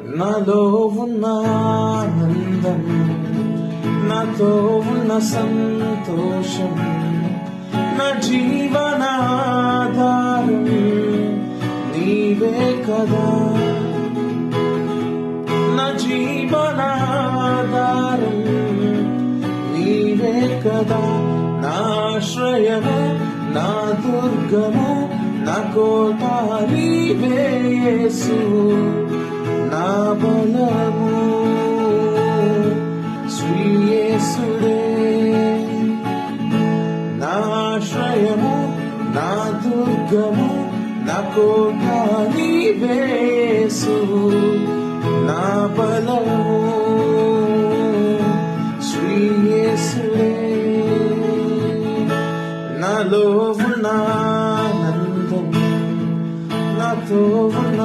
నాలో ఉన్న ఆనందం, నాతో ఉన్న సంతోషం, నా జీవనాధారం నీవే కదా, నా జీవనాధారం నీవే కదా, నా ఆశ్రయము, నా దుర్గము, నా కోట నీవే యేసు, నా బలము శ్రీ యేసుడే, నా ఆశ్రయము, నా దుర్గము, నా కోట నీవే యేసు, నా బలము శ్రీ యేసుడే. నాలో ఉన్న ఆనందం, నాతో ఉన్న